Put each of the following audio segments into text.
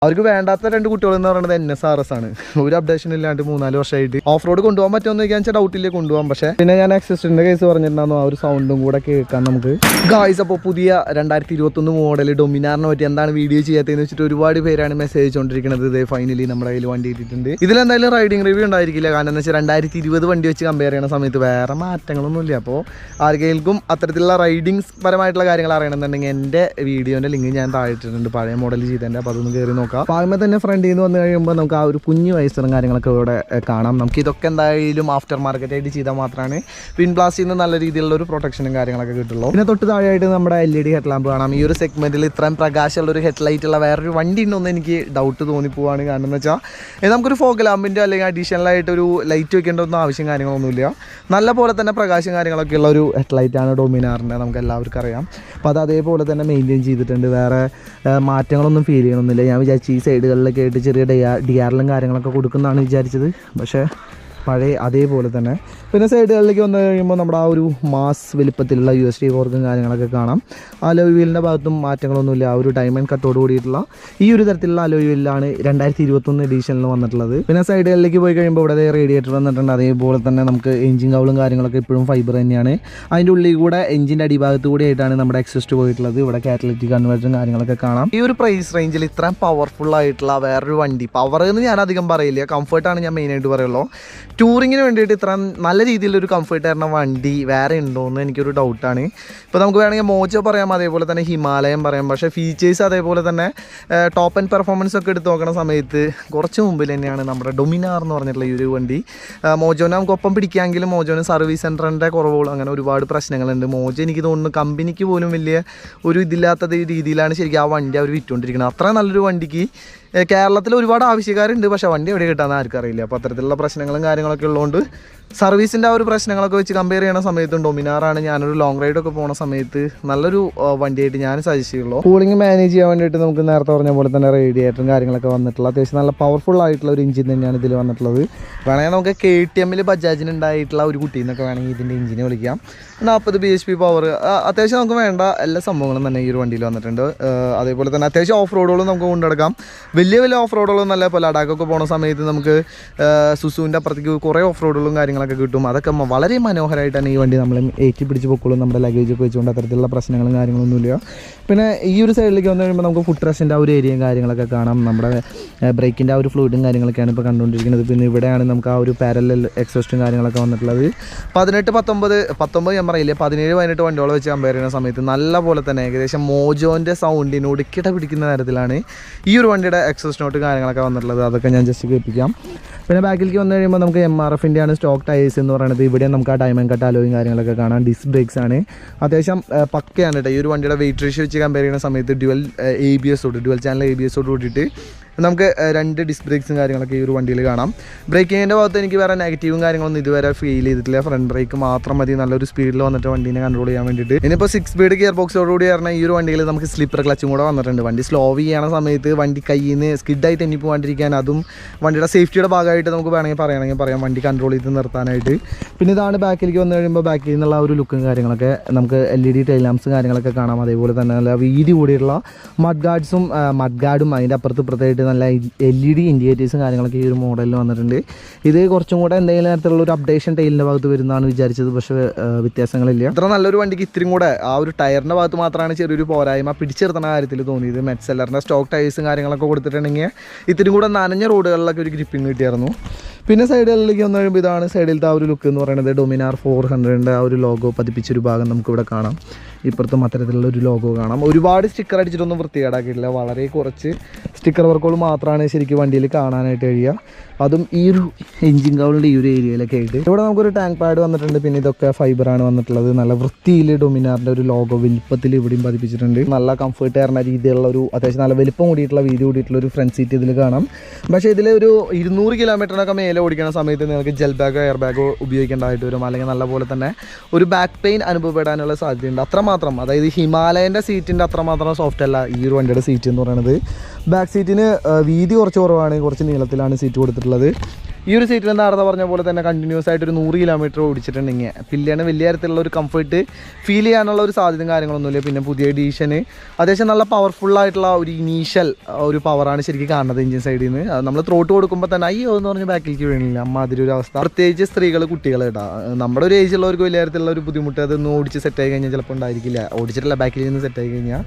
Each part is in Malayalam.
അവർക്ക് വേണ്ടാത്ത 2 കുട്ടികൾ എന്ന് പറയുന്നത് NSRS ആണ്. ഒരു അപ്ഡേഷൻ ഇല്ലാണ്ട് 3-4 വർഷമായിട്ട് ഓഫ് റോഡ് കൊണ്ടുപോകാൻ പറ്റുമെന്ന് ചോദിക്കാൻ ഡൗട്ടില്ലേ, കൊണ്ടുപോകാം. പക്ഷേ പിന്നെ ഞാൻ എക്സിസ്റ്ററിന്റെ കേസ് പറഞ്ഞിട്ടുണ്ടായിരുന്നു, ആ ഒരു സൗണ്ടും കൂടെ കേൾക്കാൻ നമുക്ക്. ഗായ്സ്, അപ്പോൾ പുതിയ 2021 മോഡൽ ഡൊമിനാറിനെ പറ്റി എന്താണ് വീഡിയോ ചെയ്യാത്തതെന്ന് വെച്ചിട്ട് ഒരുപാട് പേരാണ് മെസ്സേജ് അയച്ചുകൊണ്ടിരിക്കുന്നത്. ഇതേ ഫൈനലി നമ്മുടെ കയ്യിൽ വണ്ടി ഇട്ടിട്ടുണ്ട്. ഇതിലെന്തായാലും റൈഡിംഗ് റിവ്യൂ ഉണ്ടായിരിക്കില്ല, കാരണം എന്ന് വെച്ചാൽ 2020 വണ്ടി വെച്ച് കമ്പയർ ചെയ്യുന്ന സമയത്ത് വേറെ മാറ്റങ്ങളൊന്നുമില്ല. അപ്പോൾ ആർക്കെങ്കിലും അത്തരത്തിലുള്ള റൈഡിങ്സ് പരമായിട്ടുള്ള കാര്യങ്ങൾ അറിയണമെന്നുണ്ടെങ്കിൽ എൻ്റെ വീഡിയോൻ്റെ ലിങ്ക് ഞാൻ താഴ്ത്തിട്ടുണ്ട്, പഴയ മോഡൽ ചെയ്തതിൻ്റെ. അപ്പോൾ അതൊന്ന് കയറി നോക്കാം. ആദ്യമേ തന്നെ ഫ്രണ്ടിൽ നിന്ന് വന്നു കഴിയുമ്പോൾ നമുക്ക് ആ ഒരു കുഞ്ഞു വയസ്സും കാര്യങ്ങളൊക്കെ ഇവിടെ കാണാം. നമുക്ക് ഇതൊക്കെ എന്തായാലും ആഫ്റ്റർ മാർക്കറ്റായിട്ട് ചെയ്താൽ മാത്രമാണ് വിൻ ബ്ലാസ്റ്റിൽ നിന്ന് നല്ല രീതിയിലുള്ള ഒരു പ്രൊട്ടക്ഷനും കാര്യങ്ങളൊക്കെ കിട്ടുള്ളൂ. പിന്നെ തൊട്ട് താഴെയായിട്ട് നമ്മുടെ LED ഹെഡ് ലാമ്പ് കാണാം. ഈ ഒരു സെഗ്മെന്റിൽ ഇത്രയും പ്രകാശമുള്ള ഒരു ഹെഡ്ലൈറ്റ് ഉള്ള വേറൊരു വണ്ടി ഉണ്ടോന്ന് എനിക്ക് ഡൗട്ട് തോന്നിപ്പോവാണ്. കാരണം എന്ന് വെച്ചാൽ നമുക്കൊരു ഫോഗ് ലാമ്പിൻ്റെ അല്ലെങ്കിൽ അഡീഷണലായിട്ട് ഒരു ലൈറ്റ് വെക്കേണ്ട ഒന്നും ആവശ്യം കാര്യങ്ങളൊന്നുമില്ല. നല്ല പോലെ തന്നെ പ്രകാശം കാര്യങ്ങളൊക്കെ ഉള്ള ഒരു ഹെഡ്ലൈറ്റാണ് ഡൊമിനാറിൻ്റെ, നമുക്ക് എല്ലാവർക്കും അറിയാം. അപ്പോൾ അത് അതേപോലെ തന്നെ മെയിൻറ്റെയിൻ ചെയ്തിട്ടുണ്ട്. വേറെ മാറ്റങ്ങളൊന്നും ഫീൽ ചെയ്യണമെന്നില്ല. ഞാൻ വിചാരിച്ചു ഈ സൈഡുകളിലൊക്കെ ആയിട്ട് ചെറിയ DRLും കാര്യങ്ങളൊക്കെ കൊടുക്കുന്നതാണ് വിചാരിച്ചത്, പക്ഷേ പഴയ അതേപോലെ തന്നെ. പിന്നെ സൈഡുകളിലേക്ക് വന്നു കഴിയുമ്പോൾ നമ്മുടെ ആ ഒരു മാസ് വലിപ്പത്തിലുള്ള USD വർക്കും കാര്യങ്ങളൊക്കെ കാണാം. അലോയ് വീലിൻ്റെ ഭാഗത്തും മാറ്റങ്ങളൊന്നുമില്ല. ആ ഒരു ഡയമണ്ട് കട്ടോട് കൂടിയിട്ടുള്ള ഈ ഒരു തരത്തിലുള്ള അലോയ് വീലാണ് 2021 എഡീഷനിൽ വന്നിട്ടുള്ളത്. പിന്നെ സൈഡുകളിലേക്ക് പോയി കഴിയുമ്പോൾ ഇവിടെ റേഡിയേറ്റർ വന്നിട്ടുണ്ട്. അതേപോലെ തന്നെ നമുക്ക് എഞ്ചിൻ കൗളും കാര്യങ്ങളൊക്കെ ഇപ്പോഴും ഫൈബർ തന്നെയാണ്. അതിൻ്റെ ഉള്ളിൽ കൂടെ എഞ്ചിൻ്റെ അടിഭാഗത്ത് കൂടി ആയിട്ടാണ് നമ്മുടെ എക്സോസ്റ്റ് പോയിട്ടുള്ളത്. ഇവിടെ കാറ്റലിറ്റിക് കൺവേർട്ടറും കാര്യങ്ങളൊക്കെ കാണാം. ഈ ഒരു പ്രൈസ് റേഞ്ചിൽ ഇത്രയും പവർഫുൾ ആയിട്ടുള്ള വേറൊരു വണ്ടി, പവർ എന്ന് ഞാൻ അധികം പറയില്ല, കംഫർട്ടാണ് ഞാൻ മെയിനായിട്ട് പറയുള്ളൂ. ടൂറിങ്ങിന് വേണ്ടിയിട്ട് ഇത്ര നല്ല രീതിയിലൊരു കംഫർട്ട് തരുന്ന വണ്ടി വേറെ ഉണ്ടോ എന്ന് എനിക്കൊരു ഡൗട്ടാണ്. ഇപ്പോൾ നമുക്ക് വേണമെങ്കിൽ മോജോ പറയാം, അതേപോലെ തന്നെ ഹിമാലയം പറയാം. പക്ഷേ ഫീച്ചേഴ്സ് അതേപോലെ തന്നെ ടോപ്പ് ആൻഡ് പെർഫോമൻസ് ഒക്കെ എടുത്ത് നോക്കുന്ന സമയത്ത് കുറച്ച് മുമ്പിൽ തന്നെയാണ് നമ്മുടെ ഡൊമിനാർ എന്ന് പറഞ്ഞിട്ടുള്ള ഈ ഒരു വണ്ടി. മോജോനെ നമുക്ക് ഒപ്പം പിടിക്കാമെങ്കിലും മോജോന് സർവീസ് സെൻറ്ററിൻ്റെ കുറവുകൾ അങ്ങനെ ഒരുപാട് പ്രശ്നങ്ങളുണ്ട്. മോജോ എനിക്ക് തോന്നുന്നു കമ്പനിക്ക് പോലും വലിയ ഒരു ഇതില്ലാത്ത രീതിയിലാണ് ശരിക്കും ആ വണ്ടി അവർ വിറ്റുകൊണ്ടിരിക്കുന്നത്. അത്ര നല്ലൊരു വണ്ടിക്ക് കേരളത്തിൽ ഒരുപാട് ആവശ്യക്കാരുണ്ട്, പക്ഷേ വണ്ടി എവിടെ കിട്ടാമെന്ന് ആർക്കറിയില്ല. അപ്പോൾ അത്തരത്തിലുള്ള പ്രശ്നങ്ങളും കാര്യങ്ങളൊക്കെ ഉള്ളതുകൊണ്ട് സർവീസിൻ്റെ ആ ഒരു പ്രശ്നങ്ങളൊക്കെ വെച്ച് കമ്പയർ ചെയ്യുന്ന സമയത്തും ഡൊമിനാറാണ് ഞാനൊരു ലോങ് റൈഡൊക്കെ പോകുന്ന സമയത്ത് നല്ലൊരു വണ്ടിയായിട്ട് ഞാൻ സജസ്റ്റ് ചെയ്യുള്ളൂ. കൂളിംഗ് മാനേജ് ചെയ്യാൻ വേണ്ടിയിട്ട് നമുക്ക് നേരത്തെ പറഞ്ഞ പോലെ തന്നെ റേഡിയേറ്ററും കാര്യങ്ങളൊക്കെ വന്നിട്ടുള്ള അത്യാവശ്യം നല്ല പവർഫുൾ ആയിട്ടുള്ള ഒരു എഞ്ചിൻ തന്നെയാണ് ഇതിൽ വന്നിട്ടുള്ളത്. വേണമെങ്കിൽ നമുക്ക് KTMൽ ബജാജിന് ഉണ്ടായിട്ടുള്ള ഒരു കുട്ടി എന്നൊക്കെ വേണമെങ്കിൽ ഇതിൻ്റെ എഞ്ചിനെ വിളിക്കാം. 40 bhp പവർ, അത്യാവശ്യം നമുക്ക് വേണ്ട എല്ലാ സംഭവങ്ങളും തന്നെ ഈ ഒരു വണ്ടിയിൽ വന്നിട്ടുണ്ട്. അതേപോലെ തന്നെ അത്യാവശ്യം ഓഫ് റോഡുകളും നമുക്ക് കൊണ്ടെടുക്കാം. വലിയ ഓഫ് റോഡുകളൊന്നും അല്ല. ഇപ്പോൾ ലഡാക്കൊക്കെ പോകുന്ന സമയത്ത് നമുക്ക് സുസുവിൻ്റെ അപ്പുറത്തേക്ക് കുറേ ഓഫ് റോഡുകളും കാര്യങ്ങളൊക്കെ കിട്ടും. അതൊക്കെ വളരെ മനോഹരമായിട്ടാണ് ഈ വണ്ടി നമ്മൾ ഏറ്റി പിടിച്ച് പൊക്കോളും. നമ്മുടെ ലഗേജൊക്കെ വെച്ചുകൊണ്ട് അത്തരത്തിലുള്ള പ്രശ്നങ്ങളും കാര്യങ്ങളൊന്നുമില്ല. പിന്നെ ഈ ഒരു സൈഡിലേക്ക് വന്നു കഴിയുമ്പോൾ നമുക്ക് ഫുഡ് റെസ്റ്റിൻ്റെ ആ ഒരു ഏരിയയും കാര്യങ്ങളൊക്കെ കാണാം. നമ്മുടെ ബ്രേക്കിൻ്റെ ആ ഒരു ഫ്ലൂയിഡും കാര്യങ്ങളൊക്കെയാണ് ഇപ്പോൾ കണ്ടുകൊണ്ടിരിക്കുന്നത്. പിന്നെ ഇവിടെയാണ് നമുക്ക് ആ ഒരു പാരലൽ എക്സോസ്റ്റും കാര്യങ്ങളൊക്കെ വന്നിട്ടുള്ളത്. 19 ഞാൻ പറയില്ലേ, 17-18 വണ്ടിയോളം വെച്ച് കമ്പയർ ചെയ്യുന്ന സമയത്ത് നല്ല പോലെ തന്നെ ഏകദേശം മോജോൻ്റെ സൗണ്ടിനോട് കിട പിടിക്കുന്ന തരത്തിലാണ് ഈ ഒരു വണ്ടിയുടെ എക്സോസ്റ്റ് നോട്ട് കാര്യങ്ങളൊക്കെ വന്നിട്ടുള്ളത്. അതൊക്കെ ഞാൻ ജസ്റ്റ് കേൾപ്പിക്കാം. പിന്നെ ബാക്കിലേക്ക് വന്നു കഴിയുമ്പോൾ നമുക്ക് MRFൻ്റെ ആണ് സ്റ്റോക്ക് ടയേഴ്സ് എന്ന് പറയുന്നത്. ഇവിടെ നമുക്ക് ആ ഡയമണ്ട് കട്ട് അലോയും കാര്യങ്ങളൊക്കെ കാണാം. ഡിസ്ക് ബ്രേക്സ് ആണ്, അത്യാവശ്യം പക്കയാണ് കേട്ടോ. ഈ ഒരു വണ്ടിയുടെ വെയിറ്റ് റേഷ്യോ വെച്ച് കമ്പയർ ചെയ്യുന്ന സമയത്ത് ഡ്യുവൽ ചാനൽ ABS കൂട്ടിയിട്ട് നമുക്ക് 2 ഡിസ്ക് ബ്രേക്സും കാര്യങ്ങളൊക്കെ ഈ ഒരു വണ്ടിയിൽ കാണാം. ബ്രേക്കിങ്ങിൻ്റെ ഭാഗത്ത് എനിക്ക് വേറെ നെഗറ്റീവും കാര്യങ്ങളൊന്നും ഇതുവരെ ഫീൽ ചെയ്തിട്ടില്ല. ഫ്രണ്ട് ബ്രേക്ക് മാത്രം മതി നല്ലൊരു സ്പീഡിൽ വന്നിട്ട് വണ്ടീനെ കൺട്രോൾ ചെയ്യാൻ വേണ്ടിയിട്ട്. ഇനിയിപ്പോൾ 6 സ്പീഡ് ഗിയർ ബോക്സോടുകൂടി പറഞ്ഞാൽ ഈ ഒരു വണ്ടിയിൽ നമുക്ക് സ്ലിപ്പർ ക്ലച്ചും കൂടെ വന്നിട്ടുണ്ട്. വണ്ടി സ്ലോ ചെയ്യുന്ന സമയത്ത് വണ്ടി കയ്യിൽ നിന്ന് സ്കിഡായിട്ട് എണ്ണി പോകാണ്ടിരിക്കാൻ, അതും വണ്ടിയുടെ സേഫ്റ്റിയുടെ ഭാഗമായിട്ട് നമുക്ക് വേണമെങ്കിൽ പറയാം വണ്ടി കൺട്രോൾ ചെയ്ത് നിർത്താനായിട്ട്. പിന്നെ ഇതാണ് ബാക്കിലേക്ക് വന്നു കഴിയുമ്പോൾ ബാക്കിൽ നിന്നുള്ള ഒരു ലുക്കും കാര്യങ്ങളൊക്കെ നമുക്ക് LED ടൈൽ ലാംപ്സും കാര്യങ്ങളൊക്കെ കാണാം. അതേപോലെ തന്നെ നല്ല വീതി കൂടിയുള്ള മഡ് ഗാർഡും അതിൻ്റെ അപ്പുറത്തായിട്ട് നല്ല LED ഇൻഡിക്കേറ്റേഴ്സും കാര്യങ്ങളൊക്കെ ഈ ഒരു മോഡലിൽ വന്നിട്ടുണ്ട്. ഇത് കുറച്ചും കൂടെ എന്തെങ്കിലും തരത്തിലുള്ള ഒരു അപ്ഡേഷൻ ടൈലിൻ്റെ ഭാഗത്ത് വരുന്നതാണ് വിചാരിച്ചത്, പക്ഷേ വ്യത്യാസങ്ങളില്ല. ഇത്ര നല്ലൊരു വണ്ടിക്ക് ഇത്തിരി കൂടെ ആ ഒരു ടയറിൻ്റെ ഭാഗത്ത് മാത്രമാണ് ചെറിയൊരു പോരായ്മ പിടിച്ചെടുത്തുന്ന കാര്യത്തിൽ തോന്നിയത്. മെറ്റ്സെല്ലറിൻ്റെ സ്റ്റോക്ക് ടയേഴ്സും കാര്യങ്ങളൊക്കെ കൊടുത്തിട്ടുണ്ടെങ്കിൽ ഇത്തിരി കൂടെ നനഞ്ഞ റോഡുകളിലൊക്കെ ഒരു ഗ്രിപ്പിംഗ് കിട്ടിയായിരുന്നു. പിന്നെ സൈഡുകളിലേക്ക് വന്നു കഴിയുമ്പോൾ ഇതാണ് സൈഡിലത്തെ ആ ഒരു ലുക്ക് എന്ന് പറയുന്നത്. ഡൊമിനാർ 400ൻ്റെ ആ ഒരു ലോഗോ പതിപ്പിച്ചൊരു ഭാഗം നമുക്കിവിടെ കാണാം. ഇപ്പുറത്തും അത്തരത്തിലുള്ള ഒരു ലോഗോ കാണാം. ഒരുപാട് സ്റ്റിക്കർ അടിച്ചിട്ടൊന്നും വൃത്തികേടാക്കിയിട്ടില്ല. വളരെ കുറച്ച് സ്റ്റിക്കർ വർക്കുകൾ മാത്രമാണ് ശരിക്കും വണ്ടിയിൽ കാണാനായിട്ട് കഴിയുക. അതും ഈ ഒരു എഞ്ചിൻ കൗളിൻ്റെ ഈ ഒരു ഏരിയയിലൊക്കെ ആയിട്ട്. ഇവിടെ നമുക്കൊരു ടാങ്ക് പാഡ് വന്നിട്ടുണ്ട്. പിന്നെ ഇതൊക്കെ ഫൈബറാണ് വന്നിട്ടുള്ളത്. നല്ല വൃത്തിയിൽ ഡൊമിനാറിൻ്റെ ഒരു ലോഗോ വലിപ്പത്തിൽ ഇവിടെയും പതിപ്പിച്ചിട്ടുണ്ട്. നല്ല കംഫർട്ട് തരുന്ന രീതിയിലുള്ള ഒരു അത്യാവശ്യം നല്ല വലിപ്പം കൂടിയിട്ടുള്ള വീതി കൂടിയിട്ടുള്ള ഒരു ഫ്രണ്ട് സീറ്റ് ഇതിൽ കാണാം. പക്ഷേ ഇതിൽ ഒരു 200 കിലോമീറ്ററിനൊക്കെ മേലെ ഓടിക്കുന്ന സമയത്ത് നിങ്ങൾക്ക് ജെൽ ബാഗോ എയർ ബാഗോ ഉപയോഗിക്കേണ്ടതായിട്ട് വരും. അല്ലെങ്കിൽ നല്ല പോലെ തന്നെ ഒരു ബാക്ക് പെയിൻ അനുഭവപ്പെടാനുള്ള സാധ്യതയുണ്ട്. അത്രമാത്രം, അതായത് ഹിമാലയൻ്റെ സീറ്റിൻ്റെ അത്രമാത്രം സോഫ്റ്റ് അല്ല ഈ ഒരു വണ്ടിയുടെ സീറ്റ് എന്ന് പറയുന്നത്. ബാക്ക് സീറ്റിന് വീതി കുറച്ച് കുറവാണ്, കുറച്ച് നീളത്തിലാണ് സീറ്റ് കൊടുത്തിട്ടുള്ളത്. ഈ ഒരു സീറ്റിൽ നേരത്തെ പറഞ്ഞ പോലെ തന്നെ കണ്ടിന്യൂസ് ആയിട്ട് ഒരു 100 കിലോമീറ്റർ ഓടിച്ചിട്ടുണ്ടെങ്കിൽ പില്ലാണ് വലിയ തരത്തിലുള്ള ഒരു കംഫർട്ട് ഫീൽ ചെയ്യാനുള്ള ഒരു സാധ്യതയും കാര്യങ്ങളൊന്നുമില്ല. പിന്നെ പുതിയ എഡീഷന് അത്യാവശ്യം നല്ല പവർഫുള്ളായിട്ടുള്ള ഒരു ഇനീഷ്യൽ ഒരു പവറാണ് ശരിക്കും കാണുന്നത് എഞ്ചിൻ സൈഡിൽ നിന്ന്. നമ്മൾ ത്രോട്ട് കൊടുക്കുമ്പോൾ തന്നെ അയ്യോ എന്ന് പറഞ്ഞ് ബാക്കിലേക്ക് വീണില്ല അമ്മ അതിലൊരു അവസ്ഥ. പ്രത്യേകിച്ച് സ്ത്രീകൾ കുട്ടികൾ കേട്ടോ, നമ്മുടെ ഒരു ഏജുള്ളവർക്ക് വലിയ തരത്തിലുള്ള ഒരു ബുദ്ധിമുട്ട് അതൊന്നും ഓടിച്ച് സെറ്റായി കഴിഞ്ഞാൽ ചിലപ്പോൾ ഉണ്ടായിരിക്കില്ല, ഓടിച്ചിട്ടില്ല ബാക്കിൽ നിന്ന് സെറ്റായി കഴിഞ്ഞാൽ.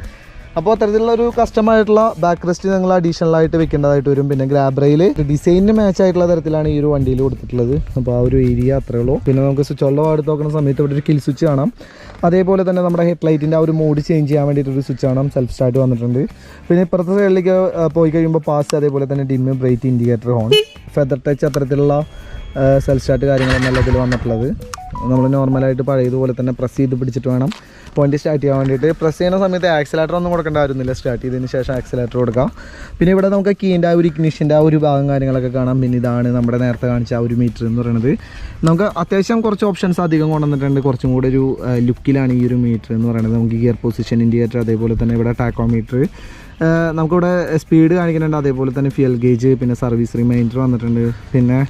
അപ്പോൾ അത്തരത്തിലുള്ള ഒരു കസ്റ്റമായിട്ടുള്ള ബാക്ക് റെസ്റ്റ് നിങ്ങൾ അഡീഷണലായിട്ട് വെക്കേണ്ടതായിട്ട് വരും. പിന്നെ ഗ്രാബ് റെയിൽ ഡിസൈനിന് മാച്ച് ആയിട്ടുള്ള തരത്തിലാണ് ഈ ഒരു വണ്ടിയിൽ കൊടുത്തിട്ടുള്ളത്. അപ്പോൾ ആ ഒരു ഏരിയ അത്രേ ഉള്ളൂ. പിന്നെ നമുക്ക് സ്വിച്ചുകളുടെ ഭാഗത്ത് നോക്കുന്ന സമയത്ത് ഇവിടെ ഒരു കിൽ സ്വിച്ച് കാണാം. അതേപോലെ തന്നെ നമ്മുടെ ഹെഡ് ലൈറ്റിൻ്റെ ആ ഒരു മോഡ് ചേഞ്ച് ചെയ്യാൻ വേണ്ടിയിട്ടൊരു സ്വിച്ച് കാണാം. സെൽഫ് സ്റ്റാർട്ട് വന്നിട്ടുണ്ട്. പിന്നെ ഇപ്പുറത്തെ സൈഡിലേക്ക് പോയി കഴിയുമ്പോൾ പാസ്, അതേപോലെ തന്നെ dim, brake, indicator, horn, feather touch അത്തരത്തിലുള്ള സെൽഫ് സ്റ്റാർട്ട് കാര്യങ്ങളൊന്നും ഇതിൽ വന്നിട്ടുള്ളത്. നമ്മൾ നോർമലായിട്ട് പഴയതുപോലെ തന്നെ പ്രസ് ചെയ്ത് പിടിച്ചിട്ട് വേണം വണ്ടി സ്റ്റാർട്ട് ചെയ്യാൻ വേണ്ടിയിട്ട്. പ്രസ് ചെയ്യുന്ന സമയത്ത് ആക്സിലേറ്റർ ഒന്നും കൊടുക്കേണ്ടായിരുന്നില്ല, സ്റ്റാർട്ട് ചെയ്തതിന് ശേഷം ആക്സിലേറ്റർ കൊടുക്കാം. പിന്നെ ഇവിടെ നമുക്ക് കീൻ്റെ ആ ഒരു ഇഗ്നിഷൻ്റെ ആ ഒരു ഭാഗം കാര്യങ്ങളൊക്കെ കാണാം. പിന്നെ ഇതാണ് നമ്മുടെ നേരത്തെ കാണിച്ച ആ ഒരു മീറ്റർ എന്ന് പറയുന്നത്. നമുക്ക് അത്യാവശ്യം കുറച്ച് ഓപ്ഷൻസ് അധികം കൊണ്ടുവന്നിട്ടുണ്ട്. കുറച്ചും കൂടെ ഒരു ലുക്കിലാണ് ഈ ഒരു മീറ്റർ എന്ന് പറയുന്നത്. നമുക്ക് ഗിയർ പൊസിഷൻ ഇൻഡിക്കേറ്റർ, അതേപോലെ തന്നെ ഇവിടെ ടാക്കോമീറ്റർ, നമുക്കിവിടെ സ്പീഡ് കാണിക്കുന്നുണ്ട്, അതേപോലെ തന്നെ ഫ്യൂൽ ഗേജ്, പിന്നെ സർവീസ് റിമൈൻഡർ വന്നിട്ടുണ്ട്. പിന്നെ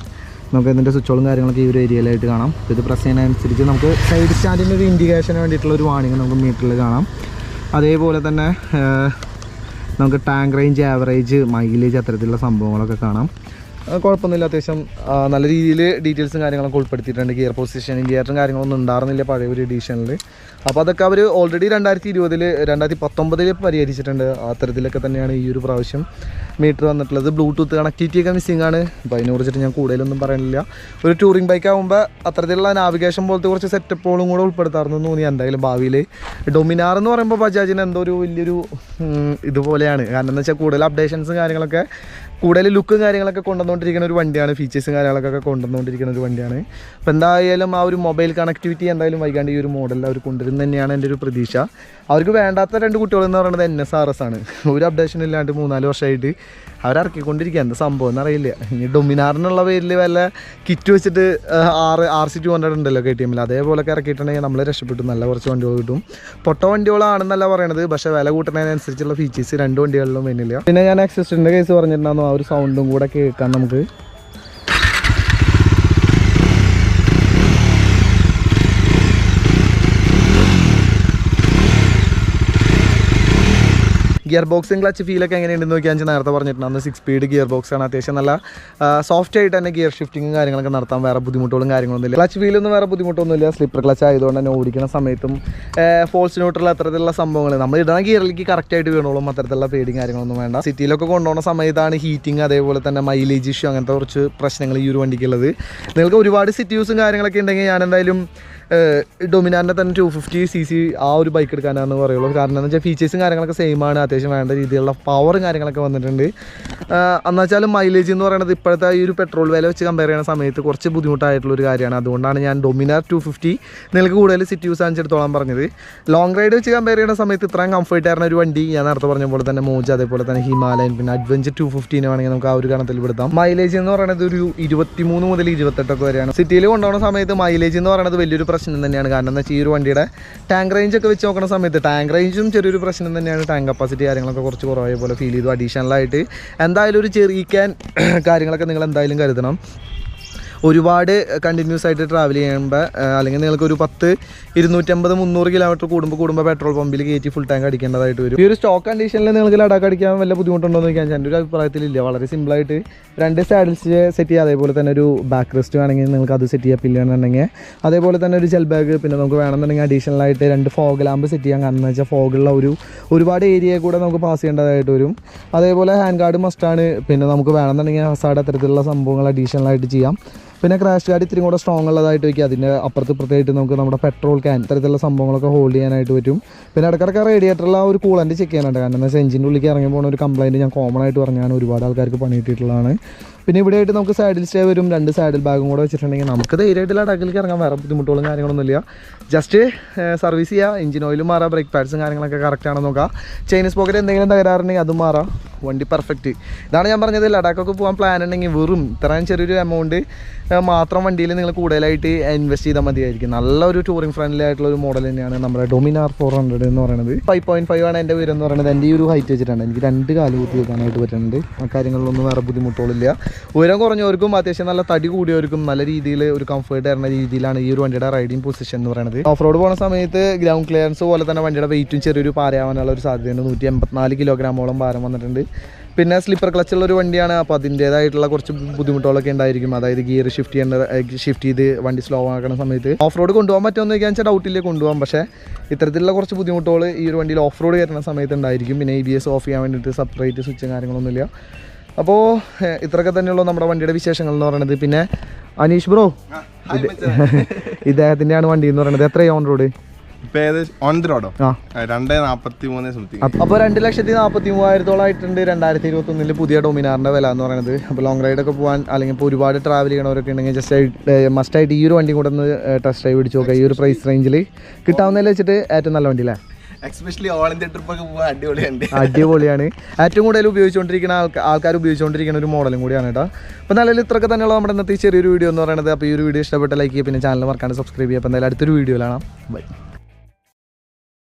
നമുക്ക് ഇതിൻ്റെ സ്വിച്ചുകളും കാര്യങ്ങളൊക്കെ ഈ ഒരു ഏരിയയിലായിട്ട് കാണാം. ഇത് പ്രസ് ചെയ്യുന്നതനുസരിച്ച് നമുക്ക് സൈഡ് സ്റ്റാൻഡിൻ്റെ ഒരു ഇൻഡിക്കേഷന് വേണ്ടിയിട്ടുള്ള ഒരു വാണിംഗ് നമുക്ക് മീറ്ററിൽ കാണാം. അതേപോലെ തന്നെ നമുക്ക് ടാങ്ക് റേഞ്ച്, ആവറേജ്, മൈലേജ് അത്തരത്തിലുള്ള സംഭവങ്ങളൊക്കെ കാണാം. കുഴപ്പമൊന്നുമില്ല, അത്യാവശ്യം നല്ല രീതിയിൽ ഡീറ്റെയിൽസും കാര്യങ്ങളൊക്കെ ഉൾപ്പെടുത്തിയിട്ടുണ്ട്. ഗിയർ പൊസിഷൻ ഇൻഡിക്കേറ്ററും കാര്യങ്ങളൊന്നും ഉണ്ടായിരുന്നില്ല പഴയ ഒരു എഡീഷനിൽ. അപ്പോൾ അതൊക്കെ അവർ ഓൾറെഡി 2019 പരിഹരിച്ചിട്ടുണ്ട്. അത്തരത്തിലൊക്കെ തന്നെയാണ് ഈ ഒരു പ്രാവശ്യം മീറ്റർ വന്നിട്ടുള്ളത്. ബ്ലൂടൂത്ത് കണക്ടിവിറ്റിയൊക്കെ മിസ്സിംഗ് ആണ്. അപ്പോൾ അതിനെ കുറിച്ചിട്ട് ഞാൻ കൂടുതലൊന്നും പറയാനില്ല. ഒരു ടൂറിംഗ് ബൈക്ക് ആകുമ്പോൾ അത്തരത്തിലുള്ള നാവിഗേഷൻ പോലത്തെ കുറച്ച് സെറ്റപ്പുകളും കൂടെ ഉൾപ്പെടുത്താറുണ്ട് തോന്നി എന്തായാലും ഭാവിയിൽ. ഡൊമിനാർ എന്ന് പറയുമ്പോൾ ബജാജിന് എന്തോ ഒരു വലിയൊരു ഇതുപോലെയാണ്. കാരണം എന്താ വെച്ചാൽ കൂടുതൽ അപ്ഡേഷൻസും കാര്യങ്ങളൊക്കെ, കൂടുതൽ ലുക്കും കാര്യങ്ങളൊക്കെ കൊണ്ടുവന്നുകൊണ്ടിരിക്കുന്ന ഒരു വണ്ടിയാണ്, ഫീച്ചേഴ്സും കാര്യങ്ങളൊക്കെ കൊണ്ടുവന്നുകൊണ്ടിരിക്കുന്ന ഒരു വണ്ടിയാണ്. അപ്പോൾ എന്തായാലും ആ ഒരു മൊബൈൽ കണക്ടിവിറ്റി എന്തായാലും വൈകാണ്ട് ഈ ഒരു മോഡലിൽ അവർ കൊണ്ടുവരുന്നത് തന്നെയാണ് എൻ്റെ ഒരു പ്രതീക്ഷ. അവർക്ക് വേണ്ടാത്ത 2 കുട്ടികളെന്ന് പറയുന്നത് NSRS ആണ്. ഒരു അപ്ഡേഷൻ ഇല്ലാണ്ട് 3-4 വർഷമായിട്ട് അവരിറക്കിക്കൊണ്ടിരിക്കുക. എന്താ സംഭവം എന്നറിയില്ല. ഇനി ഡൊമിനാറിനുള്ള പേരിൽ വല്ല കിറ്റ് വെച്ചിട്ട് RC200 ഉണ്ടല്ലോ KTM, അതേപോലെയൊക്കെ ഇറക്കിയിട്ടുണ്ടെങ്കിൽ നമ്മൾ രക്ഷപ്പെട്ടു. നല്ല കുറച്ച് വണ്ടികൾ കിട്ടും. പൊട്ട വണ്ടികളാണെന്നല്ല പറയണത്, പക്ഷേ വില കൂട്ടുന്നതിനനുസരിച്ചുള്ള ഫീച്ചേഴ്സ് 2 വണ്ടികളിലും വരുന്നില്ല. പിന്നെ ഞാൻ എക്സിസ്റ്ററിൻ്റെ കേസ് പറഞ്ഞിട്ടുണ്ടായിരുന്നു, ആ ഒരു സൗണ്ടും കൂടെ കേൾക്കാം നമുക്ക്. ഗിയർ ബോക്സും ക്ലച്ച് ഫീലൊക്കെ എങ്ങനെയുണ്ടെന്ന് നോക്കിയാൽ നേരത്തെ പറഞ്ഞിട്ടുണ്ടായിരുന്നു 6 സ്പീഡ് ഗിയർ ബോക്സ് ആണ്. അത്യാവശ്യം നല്ല സോഫ്റ്റ് ആയിട്ട് തന്നെ ഗിയർ ഷിഫ്റ്റിങ്ങും കാര്യങ്ങളൊക്കെ നടത്താൻ വേറെ ബുദ്ധിമുട്ടുകളും കാര്യങ്ങളൊന്നുമില്ല. ക്ലച്ച് ഫീലൊന്നും വേറെ ബുദ്ധിമുട്ടൊന്നുമില്ല. സ്ലിപ്പർ ക്ലച്ച് ആയതുകൊണ്ട് തന്നെ ഓടിക്കുന്ന സമയത്തും ഫോൾസ് ന്യൂട്രൽ അത്തരത്തിലുള്ള സംഭവങ്ങൾ നമ്മൾ ഇടുന്ന ഗിയറിലേക്ക് കറക്റ്റായിട്ട് വീണോളും. അത്തരത്തിലുള്ള പേടിയും കാര്യങ്ങളൊന്നും വേണ്ട. സിറ്റിയിലൊക്കെ കൊണ്ടുപോകുന്ന സമയത്താണ് ഹീറ്റിംഗ്, അതേപോലെ തന്നെ മൈലേജ് ഇഷ്യൂ, അങ്ങനത്തെ കുറച്ച് പ്രശ്നങ്ങൾ ഈ ഒരു വണ്ടിക്കുള്ളത്. നിങ്ങൾക്ക് ഒരുപാട് സിറ്റി യൂസും കാര്യങ്ങളൊക്കെ ഉണ്ടെങ്കിൽ ഞാൻ എന്തായാലും ഡൊമിനാറിൻ്റെ തന്നെ 250cc ആ ഒരു ബൈക്ക് എടുക്കാനാണെന്ന് പറയുള്ളൂ. കാരണം എന്താ വെച്ചാൽ ഫീച്ചേഴ്സും കാര്യങ്ങളൊക്കെ സെയിം ആണ്. അത്യാവശ്യം വേണ്ട രീതിയിലുള്ള പവറും കാര്യങ്ങളൊക്കെ വന്നിട്ടുണ്ട്. എന്നുവെച്ചാൽ മൈലേജ് എന്ന് പറയുന്നത് ഇപ്പോഴത്തെ ഈ ഒരു പെട്രോൾ വില വെച്ച് കമ്പയർ ചെയ്യുന്ന സമയത്ത് കുറച്ച് ബുദ്ധിമുട്ടായിട്ടുള്ളൊരു കാര്യമാണ്. അതുകൊണ്ടാണ് ഞാൻ ഡൊമിനാർ 250 നിങ്ങൾക്ക് കൂടുതൽ സിറ്റി യൂസ് അനുസരിച്ചെടുത്തോളം പറഞ്ഞത്. ലോങ് റൈഡ് വെച്ച് കമ്പയർ ചെയ്യുന്ന സമയത്ത് ഇത്രയും കംഫർട്ട് ആയിരുന്ന ഒരു വണ്ടി ഞാൻ നേരത്തെ പറഞ്ഞ പോലെ തന്നെ മോജ, അതേപോലെ തന്നെ ഹിമാലയൻ, പിന്നെ അഡ്വഞ്ചർ 250 വേണമെങ്കിൽ നമുക്ക് ആ ഒരു ഗണത്തിൽ പെടുത്താം. മൈലേജ് എന്ന് പറയുന്നത് ഒരു 23 മുതൽ 28 വരെയാണ്. സിറ്റിയിൽ കൊണ്ടുപോകുന്ന സമയത്ത് മൈലേജ് എന്ന് പറയുന്നത് വലിയൊരു പ്രശ്നം തന്നെയാണ്. കാരണം എന്താ വെച്ചാൽ ഈ ഒരു വണ്ടിയുടെ ടാങ്ക് റേഞ്ച് ഒക്കെ വെച്ച് നോക്കുന്ന സമയത്ത് ടാങ്ക് റേഞ്ചും ചെറിയൊരു പ്രശ്നം തന്നെയാണ്. ടാങ്ക് കപ്പാസിറ്റി കാര്യങ്ങളൊക്കെ കുറച്ച് കുറവായ പോലെ ഫീൽ ചെയ്തു. അഡീഷണലായിട്ട് എന്തായാലും ഒരു ചെറിയ കാര്യങ്ങളൊക്കെ നിങ്ങൾ എന്തായാലും കരുതണം. ഒരുപാട് കണ്ടിന്യൂസ് ആയിട്ട് ട്രാവൽ ചെയ്യുമ്പോൾ അല്ലെങ്കിൽ നിങ്ങൾക്ക് ഒരു 250-300 കിലോമീറ്റർ കൂടുമ്പോൾ പെട്രോൾ പമ്പിൽ കയറ്റി ഫുൾ ടാങ്ക് അടിക്കേണ്ടതായിട്ട് വരും. ഈ ഒരു സ്റ്റോക്ക് കണ്ടീഷനിൽ നിങ്ങൾക്ക് ലഡാക്ക് അടിക്കാൻ വല്ല ബുദ്ധിമുട്ടുണ്ടോ എന്ന് ചോദിക്കാൻ എൻ്റെ ഒരു അഭിപ്രായത്തിലില്ല. വളരെ സിമ്പിളായിട്ട് 2 സാഡിൽസ് സെറ്റ് ചെയ്യുക, അതേപോലെ തന്നെ ഒരു ബാക്ക് റെസ്റ്റ് വേണമെങ്കിൽ നിങ്ങൾക്ക് അത് സെറ്റ് ചെയ്യാം പില്ലാണെന്നുണ്ടെങ്കിൽ, അതേപോലെ തന്നെ ഒരു ജെൽ ബാഗ്, പിന്നെ നമുക്ക് വേണമെന്നുണ്ടെങ്കിൽ അഡീഷണലായിട്ട് 2 ഫോഗ് ലാമ്പ് സെറ്റ് ചെയ്യാം. കാരണം എന്ന് വെച്ചാൽ ഫോഗുള്ള ഒരുപാട് ഏരിയ കൂടെ നമുക്ക് പാസ് ചെയ്യേണ്ടതായിട്ട് വരും. അതേപോലെ ഹാൻഡ് ഗാർഡ് മസ്റ്റാണ്. പിന്നെ നമുക്ക് വേണമെന്നുണ്ടെങ്കിൽ ഹസാർഡ് അത്തരത്തിലുള്ള സംഭവങ്ങൾ അഡീഷണലായിട്ട് ചെയ്യാം. പിന്നെ ക്രാഷ് ഗാർഡ് ഇത്തിരി കൂടെ സ്ട്രോങ് ഉള്ളതായിട്ട് വയ്ക്കുക. അതിൻ്റെ അപ്പുറത്തായിട്ട് നമുക്ക് നമ്മുടെ പെട്രോൾ ക്യാൻ ഇത്തരത്തിലുള്ള സംഭവങ്ങളൊക്കെ ഹോൾഡ് ചെയ്യാനായിട്ട് പറ്റും. പിന്നെ ഇടയ്ക്കിടയ്ക്ക് റേഡിയേറ്ററിൽ ആ ഒരു കൂളൻ്റ് ചെക്ക് ചെയ്യാനുണ്ട്. കാരണം എന്താ വെച്ചാൽ എഞ്ചിൻ്റെ ഉള്ളിലേക്ക് ഇറങ്ങി പോകുന്ന ഒരു കംപ്ലയിൻറ്റ് ഞാൻ കോമൺ ആയിട്ട് പറഞ്ഞാൽ ഒരുപാട് ആൾക്കാർക്ക് പണി കിട്ടിയിട്ടുള്ളതാണ്. പിന്നെ ഇവിടെയായിട്ട് നമുക്ക് സാഡിൽ സ്റ്റേ വരും. 2 സാഡിൽ ബാഗും കൂടെ വെച്ചിട്ടുണ്ടെങ്കിൽ നമുക്ക് ധൈര്യമായിട്ട് ലഡാക്കിലേക്ക് ഇറങ്ങാൻ വേറെ ബുദ്ധിമുട്ടുകളും കാര്യങ്ങളൊന്നുമില്ല. ജസ്റ്റ് സർവീസ് ചെയ്യുക, എഞ്ചിൻ ഓയിലും മാറാം, ബ്രേക്ക് പാഡ്സും കാര്യങ്ങളൊക്കെ കറക്റ്റ് ആണെന്ന് നോക്കുക. ചൈനീസ് പോക്കറ്റ് എന്തെങ്കിലും തകരാറുണ്ടെങ്കിൽ അതും മാറാം. വണ്ടി പെർഫെക്റ്റ്. ഇതാണ് ഞാൻ പറഞ്ഞത്, ലഡാക്കൊക്കെ പോകാൻ പ്ലാൻ ഉണ്ടെങ്കിൽ വെറും ഇത്രയും ചെറിയൊരു എമൗണ്ട് മാത്രം വണ്ടിയിൽ നിങ്ങൾ കൂടുതലായിട്ട് ഇൻവെസ്റ്റ് ചെയ്താൽ മതിയായിരിക്കും. നല്ലൊരു ടൂറിംഗ് ഫ്രണ്ട്ലി ആയിട്ടുള്ള ഒരു മോഡൽ തന്നെയാണ് നമ്മുടെ ഡൊമിനാർ 400 എന്ന് പറയുന്നത്. 5.5 ആണ് എൻ്റെ പേരെന്ന് പറയുന്നത്. എൻ്റെ ഈ ഒരു ഹൈറ്റ് വെച്ചിട്ടാണ് എനിക്ക് 2 കാല് കുത്തി വെക്കാനായിട്ട് പറ്റുന്നുണ്ട്. ആ കാര്യങ്ങളിലൊന്നും വേറെ ബുദ്ധിമുട്ടുകളില്ല. ഉയരം കുറഞ്ഞവർക്കും അത്യാവശ്യം നല്ല തടി കൂടിയവർക്കും നല്ല രീതിയിൽ ഒരു കംഫർട്ട് തരുന്ന രീതിയിലാണ് ഈ ഒരു വണ്ടിയുടെ റൈഡിങ് പൊസിഷൻ എന്ന് പറയുന്നത്. ഓഫ് റോഡ് പോകുന്ന സമയത്ത് ഗ്രൗണ്ട് ക്ലിയറൻസ് പോലെ തന്നെ വണ്ടിയുടെ വെയിറ്റും ചെറിയൊരു പാരയാവാനുള്ള ഒരു സാധ്യതയുണ്ട്. 184 കിലോഗ്രാമോളം ഭാരം വന്നിട്ടുണ്ട്. പിന്നെ സ്ലിപ്പർ ക്ലച്ചുള്ള ഒരു വണ്ടിയാണ്. അപ്പോൾ അതിൻ്റേതായിട്ടുള്ള കുറച്ച് ബുദ്ധിമുട്ടുകളൊക്കെ ഉണ്ടായിരിക്കും. അതായത് ഗിയർ ഷിഫ്റ്റ് ചെയ്ത് വണ്ടി സ്ലോ ആക്കുന്ന സമയത്ത് ഓഫ് റോഡ് കൊണ്ടുപോകാൻ പറ്റുമെന്ന് ചോദിക്കാൻ ഡൗട്ടിലേക്ക് കൊണ്ടുപോകാം. പക്ഷേ ഇത്തരത്തിലുള്ള കുറച്ച് ബുദ്ധിമുട്ടുകൾ ഈ ഒരു വണ്ടിയിൽ ഓഫ് റോഡ് കയറുന്ന സമയത്ത് ഉണ്ടായിരിക്കും. പിന്നെ ABS ഓഫ് ചെയ്യാൻ വേണ്ടിയിട്ട് സെപ്പറേറ്റ് സ്വിച്ചും കാര്യങ്ങളൊന്നുമില്ല. അപ്പോൾ ഇത്രയൊക്കെ തന്നെയുള്ളൂ നമ്മുടെ വണ്ടിയുടെ വിശേഷങ്ങൾ എന്ന് പറയുന്നത്. പിന്നെ അനീഷ് ബ്രോ, ഇദ്ദേഹത്തിൻ്റെയാണ് വണ്ടി എന്ന് പറയുന്നത്. എത്രയാണ് ഓൺ റോഡ്? അപ്പോൾ 2,43,000 ആയിട്ടുണ്ട് 2021 പുതിയ ഡൊമിനാറിൻ്റെ വില എന്ന് പറയുന്നത്. അപ്പോൾ ലോങ് റൈഡൊക്കെ പോകാൻ അല്ലെങ്കിൽ ഇപ്പോൾ ഒരുപാട് ട്രാവൽ ചെയ്യണവരൊക്കെ ഉണ്ടെങ്കിൽ ജസ്റ്റ് മസ്റ്റായിട്ട് ഈ ഒരു വണ്ടി കൂടെ ഒന്ന് ടെസ്റ്റ് ഡ്രൈവ് പിടിച്ച് നോക്കുക. ഈ ഒരു പ്രൈസ് റേഞ്ചിൽ കിട്ടാവുന്നതിൽ വെച്ചിട്ട് ഏറ്റവും നല്ല വണ്ടി അല്ലേ? എക്സ്പെഷ്യലി ഓൾ ഇന്ത്യ ട്രിപ്പൊക്കെ പോകാൻ അടിപൊളിയാണ്. ഏറ്റവും കൂടുതൽ ഉപയോഗിച്ചുകൊണ്ടിരിക്കുന്ന ആൾക്കാർ ഉപയോഗിച്ചുകൊണ്ടിരിക്കുന്ന ഒരു മോഡലും കൂടിയാണ് കേട്ടോ. അപ്പോൾ നല്ല ഇത്രയൊക്കെ തന്നെയുള്ള നമ്മുടെ ഇന്നത്തെ ചെറിയൊരു വീഡിയോ എന്ന് പറയുന്നത്. അപ്പോൾ ഈ ഒരു വീഡിയോ ഇഷ്ടപ്പെട്ട ലൈക്ക് ചെയ്യുക, പിന്നെ ചാനൽ മറക്കാണ്ട് സബ്സ്ക്രൈബ് ചെയ്യുക. അപ്പോൾ എന്തായാലും അടുത്തൊരു വീഡിയോയിലാണ്. ബൈ.